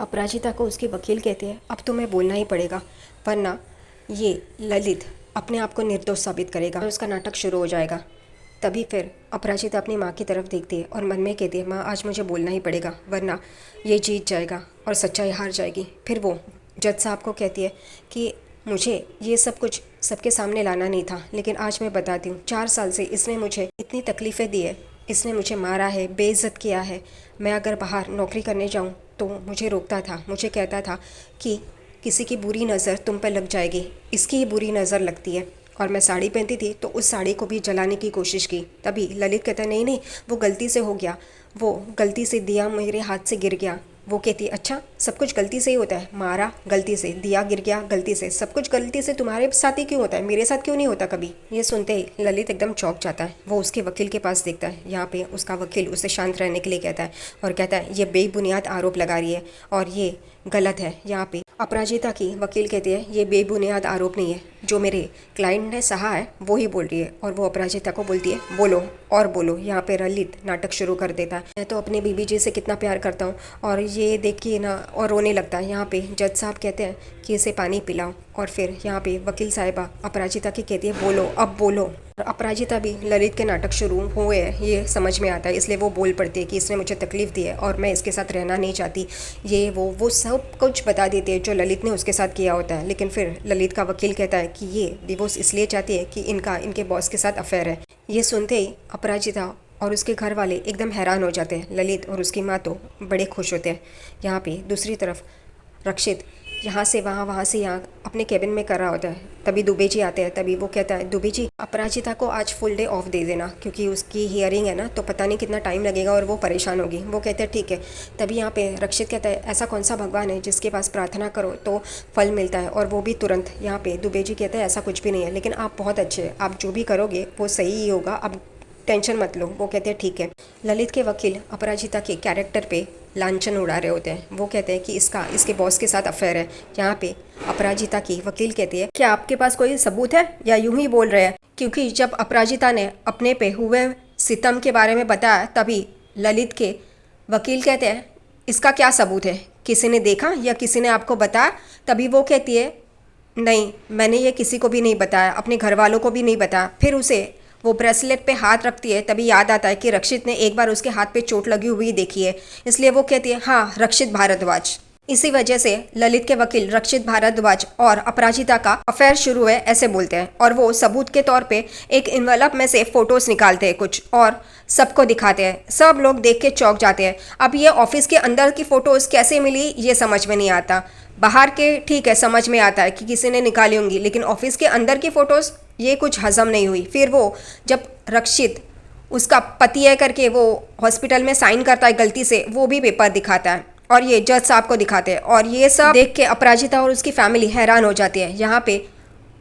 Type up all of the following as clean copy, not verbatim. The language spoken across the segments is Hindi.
अपराजिता को उसके वकील कहते हैं, अब तुम्हें बोलना ही पड़ेगा, वरना ये ललित अपने आप को निर्दोष साबित करेगा और उसका नाटक शुरू हो जाएगा। तभी फिर अपराजिता अपनी माँ की तरफ देखती है और मन में कहती है, माँ आज मुझे बोलना ही पड़ेगा, वरना ये जीत जाएगा और सच्चाई हार जाएगी। फिर वो जज साहब को कहती है कि मुझे ये सब कुछ सबके सामने लाना नहीं था, लेकिन आज मैं बताती हूँ, 4 साल से इसने मुझे इतनी तकलीफ़ें दी है, इसने मुझे मारा है, बेइज्जत किया है। मैं अगर बाहर नौकरी करने जाऊँ तो मुझे रोकता था, मुझे कहता था कि किसी की बुरी नज़र तुम पर लग जाएगी, इसकी ही बुरी नज़र लगती है। और मैं साड़ी पहनती थी तो उस साड़ी को भी जलाने की कोशिश की। तभी ललित कहता है, नहीं नहीं, वो गलती से हो गया, वो गलती से दिया मेरे हाथ से गिर गया। वो कहती है, अच्छा सब कुछ गलती से ही होता है, मारा गलती से, दिया गिर गया गलती से, सब कुछ गलती से तुम्हारे साथ ही क्यों होता है, मेरे साथ क्यों नहीं होता कभी। ये सुनते ही ललित एकदम चौंक जाता है। वो उसके वकील के पास देखता है। यहाँ पे उसका वकील उसे शांत रहने के लिए कहता है और कहता है, ये बेबुनियाद आरोप लगा रही है और ये गलत है। यहाँ पे अपराजिता की वकील कहती है, ये बेबुनियाद आरोप नहीं है, जो मेरे क्लाइंट ने सहा है वो ही बोल रही है। और वो अपराजिता को बोलती है, बोलो और बोलो। यहाँ पे ललित नाटक शुरू कर देता है, मैं तो अपने बीबी जी से कितना प्यार करता हूँ और ये देख के ना और रोने लगता है। यहाँ पे जज साहब कहते हैं कि इसे पानी पिलाओ। और फिर यहाँ पे वकील साहिबा अपराजिता की कहती है, बोलो अब बोलो। और अपराजिता भी ललित के नाटक शुरू हुए हैं ये समझ में आता है, इसलिए वो बोल पड़ती है कि इसने मुझे तकलीफ़ दी है और मैं इसके साथ रहना नहीं चाहती। ये वो सब कुछ बता देती है जो ललित ने उसके साथ किया होता है। लेकिन फिर ललित का वकील कहता है कि ये डिवोर्स इसलिए चाहती है कि इनके बॉस के साथ अफेयर है। ये सुनते ही अपराजिता और उसके घर वाले एकदम हैरान हो जाते हैं। ललित और उसकी माँ तो बड़े खुश होते हैं। यहाँ पे दूसरी तरफ रक्षित यहाँ से वहाँ, वहाँ से यहाँ अपने केबिन में कर रहा होता है। तभी दुबे जी आते हैं। तभी वो कहता है, दुबे जी अपराजिता को आज फुल डे ऑफ दे देना, क्योंकि उसकी हियरिंग है ना, तो पता नहीं कितना टाइम लगेगा और वो परेशान होगी। वो कहते हैं ठीक है। तभी यहाँ पे रक्षित कहता है, ऐसा कौन सा भगवान है जिसके पास प्रार्थना करो तो फल मिलता है और वो भी तुरंत। यहाँ पे दुबे जी कहता है, ऐसा कुछ भी नहीं है, लेकिन आप बहुत अच्छे हैं, आप जो भी करोगे वो सही ही होगा, अब टेंशन मत लो। वो कहते हैं ठीक है। ललित के वकील अपराजिता के कैरेक्टर पे लांछन उड़ा रहे होते हैं। वो कहते हैं कि इसके बॉस के साथ अफेयर है। यहाँ पे अपराजिता की वकील कहती है, क्या आपके पास कोई सबूत है या यूं ही बोल रहे हैं? क्योंकि जब अपराजिता ने अपने पे हुए सितम के बारे में बताया, तभी ललित के वकील कहते हैं, इसका क्या सबूत है? किसी ने देखा या किसी ने आपको बताया? तभी वो कहती है, नहीं, मैंने ये किसी को भी नहीं बताया, अपने घर वालों को भी नहीं बताया। फिर उसे वो ब्रेसलेट पे हाथ रखती है। तभी याद आता है कि रक्षित ने एक बार उसके हाथ पे चोट लगी हुई देखी है, इसलिए वो कहती है, हाँ रक्षित भारद्वाज। इसी वजह से ललित के वकील रक्षित भारद्वाज और अपराजिता का अफेयर शुरू है ऐसे बोलते हैं। और वो सबूत के तौर पे एक इन्वेलप में से फोटोज निकालते हैं कुछ और सबको दिखाते हैं। सब लोग देख के चौंक जाते हैं। अब ये ऑफिस के अंदर की फ़ोटोज़ कैसे मिली ये समझ में नहीं आता। बाहर के ठीक है, समझ में आता है कि किसी ने निकाली होंगी, लेकिन ऑफिस के अंदर की फ़ोटोज़ ये कुछ हजम नहीं हुई। फिर वो जब रक्षित उसका पति है करके वो हॉस्पिटल में साइन करता है गलती से, वो भी पेपर दिखाता है और ये जज साहब को दिखाते हैं। और ये सब देख के अपराजिता और उसकी फैमिली हैरान हो जाती है। यहाँ पे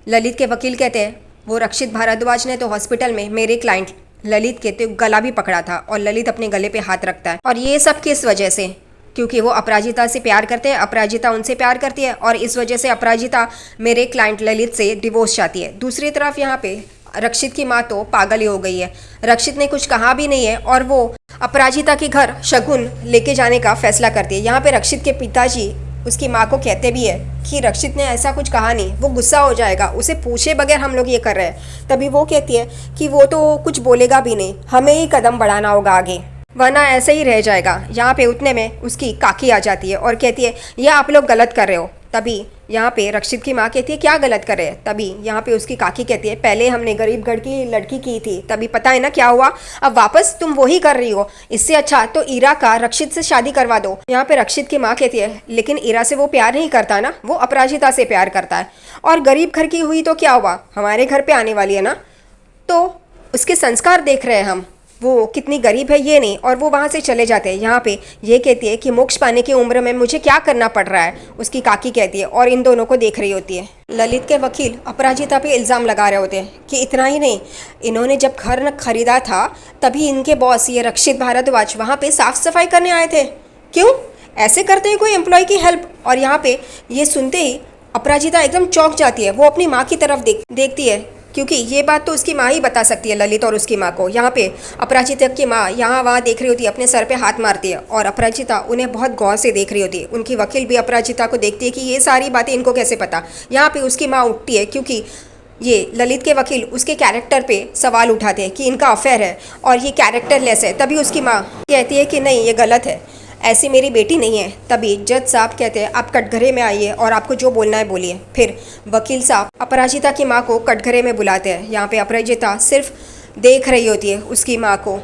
ललित के वकील कहते हैं, वो रक्षित भारद्वाज ने तो हॉस्पिटल में मेरे क्लाइंट ललित के तो गला भी पकड़ा था और ललित अपने गले पे हाथ रखता है। और ये सब किस वजह से? क्योंकि वो अपराजिता से प्यार करते हैं, अपराजिता उनसे प्यार करती है और इस वजह से अपराजिता मेरे क्लाइंट ललित से डिवोर्स चाहती है। दूसरी तरफ यहाँ पे रक्षित की माँ तो पागल ही हो गई है। रक्षित ने कुछ कहा भी नहीं है और वो अपराजिता के घर शगुन लेके जाने का फैसला करती है। यहाँ पे रक्षित के पिताजी उसकी माँ को कहते भी है कि रक्षित ने ऐसा कुछ कहा नहीं, वो गुस्सा हो जाएगा, उसे पूछे बगैर हम लोग ये कर रहे हैं। तभी वो कहती है कि वो तो कुछ बोलेगा भी नहीं, हमें ही कदम बढ़ाना होगा आगे, वरना ऐसे ही रह जाएगा। यहाँ पे उतने में उसकी काकी आ जाती है और कहती है, यह आप लोग गलत कर रहे हो। तभी यहाँ पे रक्षित की माँ कहती है, क्या गलत कर रहे हैं? तभी यहाँ पे उसकी काकी कहती है, पहले हमने गरीब घर की लड़की की थी, तभी पता है ना क्या हुआ, अब वापस तुम वही कर रही हो, इससे अच्छा तो ईरा का रक्षित से शादी करवा दो। यहाँ पे रक्षित की माँ कहती है, लेकिन ईरा से वो प्यार नहीं करता ना, वो अपराजिता से प्यार करता है। और गरीब घर की हुई तो क्या हुआ, हमारे घर पे आने वाली है ना, तो उसके संस्कार देख रहे हैं हम, वो कितनी गरीब है ये नहीं। और वो वहाँ से चले जाते हैं। यहाँ पे ये कहती है कि मोक्ष पाने की उम्र में मुझे क्या करना पड़ रहा है, उसकी काकी कहती है और इन दोनों को देख रही होती है। ललित के वकील अपराजिता पे इल्ज़ाम लगा रहे होते हैं कि इतना ही नहीं, इन्होंने जब घर न खरीदा था तभी इनके बॉस ये रक्षित भारद्वाज वहाँ पे साफ सफाई करने आए थे। क्यों ऐसे करते हैं कोई एम्प्लॉय की हेल्प? और यहाँ पे ये सुनते ही अपराजिता एकदम चौंक जाती है। वो अपनी माँ की तरफ देखती है क्योंकि ये बात तो उसकी माँ ही बता सकती है, ललित और उसकी माँ को। यहाँ पे अपराजिता की माँ यहाँ वहाँ देख रही होती है, अपने सर पे हाथ मारती है और अपराजिता उन्हें बहुत गौर से देख रही होती है। उनकी वकील भी अपराजिता को देखती है कि ये सारी बातें इनको कैसे पता। यहाँ पे उसकी माँ उठती है क्योंकि ये ललित के वकील उसके कैरेक्टर पे सवाल उठाते हैं कि इनका अफेयर है और ये कैरेक्टरलेस है। तभी उसकी माँ कहती है कि नहीं, ये गलत है, ऐसी मेरी बेटी नहीं है। तभी जज साहब कहते हैं आप कटघरे में आइए और आपको जो बोलना है बोलिए। फिर वकील साहब अपराजिता की माँ को कटघरे में बुलाते हैं। यहाँ पे अपराजिता सिर्फ देख रही होती है उसकी माँ को,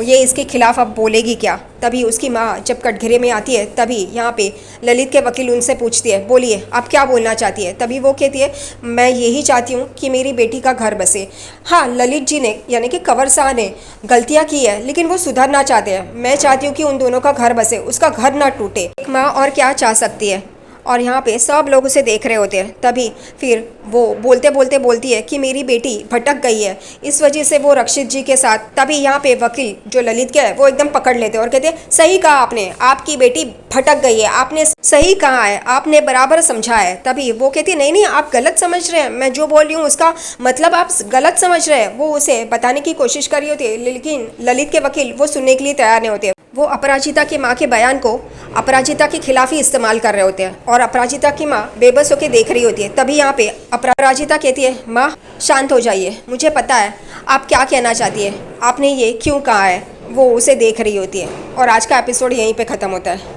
ये इसके खिलाफ अब बोलेगी क्या। तभी उसकी माँ जब कटघरे में आती है तभी यहाँ पे ललित के वकील उनसे पूछती है बोलिए आप क्या बोलना चाहती है। तभी वो कहती है मैं यही चाहती हूँ कि मेरी बेटी का घर बसे। हाँ, ललित जी ने यानी कि कंवर शाह ने गलतियाँ की है लेकिन वो सुधरना चाहते हैं। मैं चाहती हूँ कि उन दोनों का घर बसे, उसका घर ना टूटे। एक माँ और क्या चाह सकती है। और यहाँ पे सब लोग उसे देख रहे होते हैं। तभी फिर वो बोलते बोलते बोलती है कि मेरी बेटी भटक गई है, इस वजह से वो रक्षित जी के साथ। तभी यहाँ पे वकील जो ललित के है वो एकदम पकड़ लेते हैं और कहते हैं सही कहा आपने, आपकी बेटी भटक गई है, आपने सही कहा है, आपने बराबर समझा है। तभी वो कहती है नहीं नहीं, आप गलत समझ रहे हैं, मैं जो बोल रही हूँ उसका मतलब आप गलत समझ रहे हैं। वो उसे बताने की कोशिश कर रही होती है लेकिन ललित के वकील वो सुनने के लिए तैयार नहीं होते। वो अपराजिता की माँ के बयान को अपराजिता के खिलाफ ही इस्तेमाल कर रहे होते हैं और अपराजिता की माँ बेबस होकर देख रही होती है। तभी यहाँ पे अपराजिता कहती है माँ शांत हो जाइए, मुझे पता है आप क्या कहना चाहती है, आपने ये क्यों कहा है। वो उसे देख रही होती है और आज का एपिसोड यहीं पे ख़त्म होता है।